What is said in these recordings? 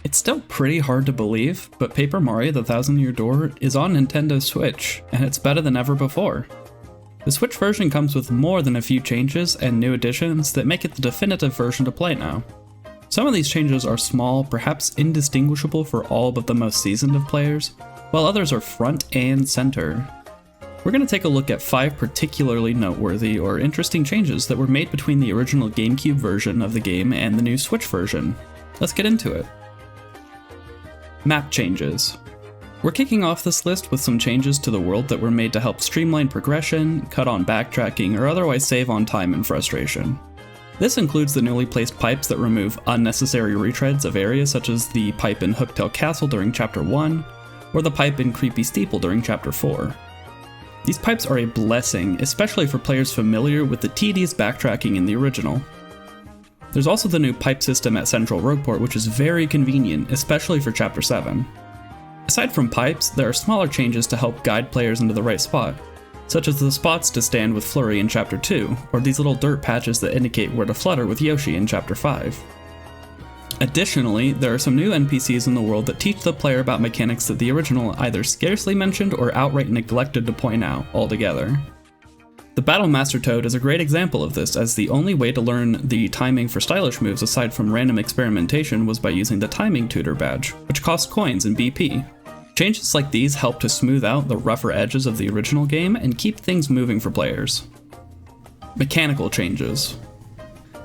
It's still pretty hard to believe, but Paper Mario: The Thousand Year Door is on Nintendo Switch, and it's better than ever before. The Switch version comes with more than a few changes and new additions that make it the definitive version to play now. Some of these changes are small, perhaps indistinguishable for all but the most seasoned of players, while others are front and center. We're going to take a look at 5 particularly noteworthy or interesting changes that were made between the original GameCube version of the game and the new Switch version. Let's get into it. Map changes. We're kicking off this list with some changes to the world that were made to help streamline progression, cut on backtracking, or otherwise save on time and frustration. This includes the newly placed pipes that remove unnecessary retreads of areas such as the pipe in Hooktail Castle during Chapter 1, or the pipe in Creepy Steeple during Chapter 4. These pipes are a blessing, especially for players familiar with the tedious backtracking in the original. There's also the new pipe system at Central Rogueport, which is very convenient, especially for Chapter 7. Aside from pipes, there are smaller changes to help guide players into the right spot, such as the spots to stand with Flurry in Chapter 2, or these little dirt patches that indicate where to flutter with Yoshi in Chapter 5. Additionally, there are some new NPCs in the world that teach the player about mechanics that the original either scarcely mentioned or outright neglected to point out altogether. The Battle Master Toad is a great example of this, as the only way to learn the timing for stylish moves aside from random experimentation was by using the Timing Tutor badge, which costs coins in BP. Changes like these help to smooth out the rougher edges of the original game and keep things moving for players. Mechanical changes.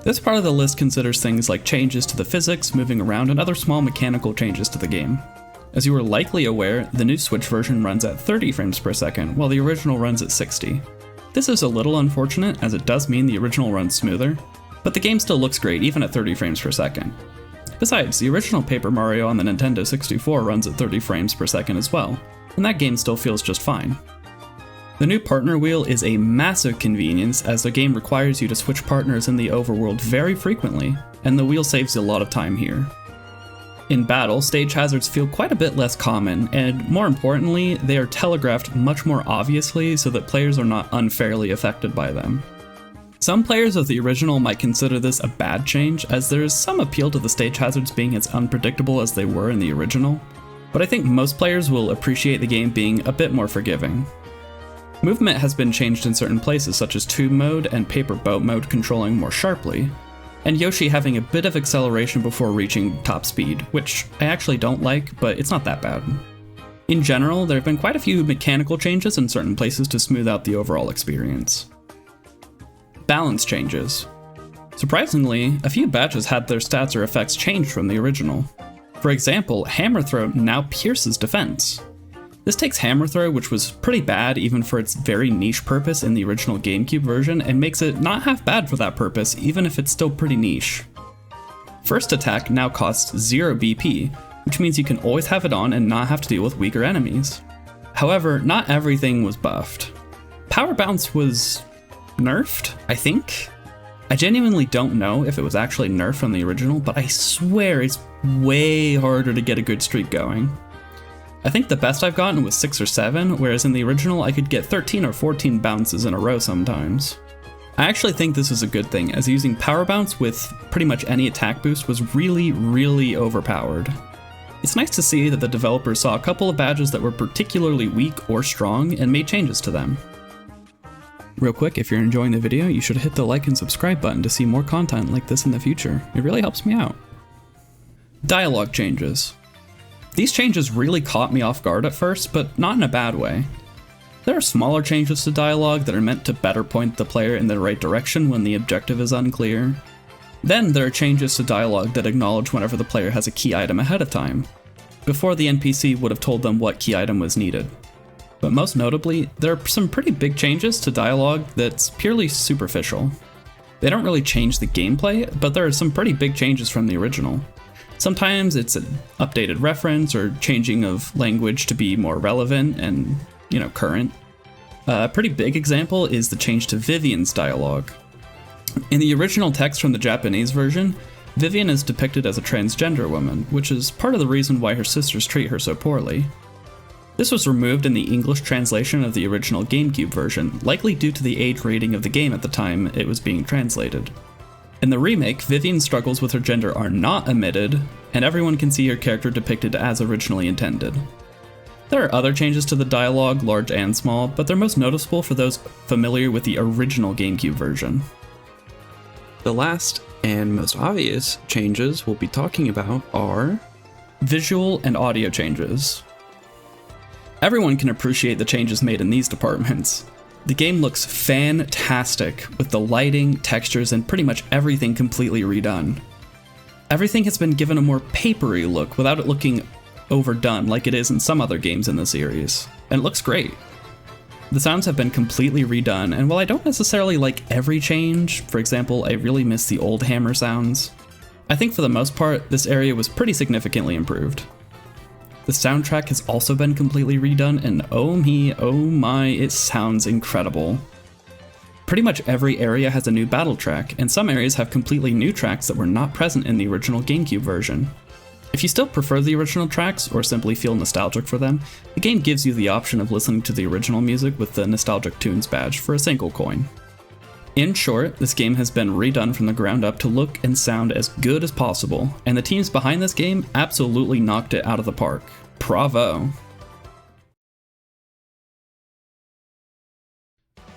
This part of the list considers things like changes to the physics, moving around, and other small mechanical changes to the game. As you are likely aware, the new Switch version runs at 30 frames per second, while the original runs at 60. This is a little unfortunate, as it does mean the original runs smoother, but the game still looks great even at 30 frames per second. Besides, the original Paper Mario on the Nintendo 64 runs at 30 frames per second as well, and that game still feels just fine. The new partner wheel is a massive convenience, as the game requires you to switch partners in the overworld very frequently, and the wheel saves you a lot of time here. In battle, stage hazards feel quite a bit less common, and more importantly, they are telegraphed much more obviously so that players are not unfairly affected by them. Some players of the original might consider this a bad change, as there is some appeal to the stage hazards being as unpredictable as they were in the original, but I think most players will appreciate the game being a bit more forgiving. Movement has been changed in certain places, such as Tube Mode and Paper Boat Mode controlling more sharply, and Yoshi having a bit of acceleration before reaching top speed, which I actually don't like, but it's not that bad. In general, there have been quite a few mechanical changes in certain places to smooth out the overall experience. Balance changes. Surprisingly, a few badges had their stats or effects changed from the original. For example, Hammer Throw now pierces defense. This takes Hammer Throw, which was pretty bad even for its very niche purpose in the original GameCube version, and makes it not half bad for that purpose, even if it's still pretty niche. First Attack now costs 0 BP, which means you can always have it on and not have to deal with weaker enemies. However, not everything was buffed. Power Bounce was nerfed, I think? I genuinely don't know if it was actually nerfed from the original, but I swear it's way harder to get a good streak going. I think the best I've gotten was 6 or 7, whereas in the original I could get 13 or 14 bounces in a row sometimes. I actually think this is a good thing, as using Power Bounce with pretty much any attack boost was really overpowered. It's nice to see that the developers saw a couple of badges that were particularly weak or strong and made changes to them. Real quick, if you're enjoying the video, you should hit the like and subscribe button to see more content like this in the future. It really helps me out. Dialogue changes. These changes really caught me off guard at first, but not in a bad way. There are smaller changes to dialogue that are meant to better point the player in the right direction when the objective is unclear. Then there are changes to dialogue that acknowledge whenever the player has a key item ahead of time, before the NPC would have told them what key item was needed. But most notably, there are some pretty big changes to dialogue that's purely superficial. They don't really change the gameplay, but there are some pretty big changes from the original. Sometimes it's an updated reference or changing of language to be more relevant and, current. A pretty big example is the change to Vivian's dialogue. In the original text from the Japanese version, Vivian is depicted as a transgender woman, which is part of the reason why her sisters treat her so poorly. This was removed in the English translation of the original GameCube version, likely due to the age rating of the game at the time it was being translated. In the remake, Vivian's struggles with her gender are not omitted, and everyone can see her character depicted as originally intended. There are other changes to the dialogue, large and small, but they're most noticeable for those familiar with the original GameCube version. The last and most obvious changes we'll be talking about are visual and audio changes. Everyone can appreciate the changes made in these departments. The game looks fantastic, with the lighting, textures, and pretty much everything completely redone. Everything has been given a more papery look without it looking overdone like it is in some other games in the series, and it looks great. The sounds have been completely redone, and while I don't necessarily like every change, for example, I really miss the old hammer sounds, I think for the most part, this area was pretty significantly improved. The soundtrack has also been completely redone, and oh my, it sounds incredible. Pretty much every area has a new battle track, and some areas have completely new tracks that were not present in the original GameCube version. If you still prefer the original tracks, or simply feel nostalgic for them, the game gives you the option of listening to the original music with the Nostalgic Tunes badge for a single coin. In short, this game has been redone from the ground up to look and sound as good as possible, and the teams behind this game absolutely knocked it out of the park. Bravo!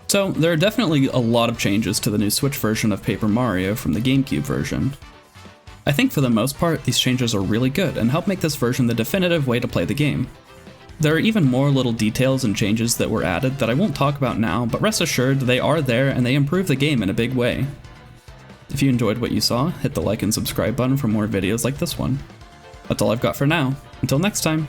So, there are definitely a lot of changes to the new Switch version of Paper Mario from the GameCube version. I think for the most part, these changes are really good and help make this version the definitive way to play the game. There are even more little details and changes that were added that I won't talk about now, but rest assured they are there and they improve the game in a big way. If you enjoyed what you saw, hit the like and subscribe button for more videos like this one. That's all I've got for now. Until next time.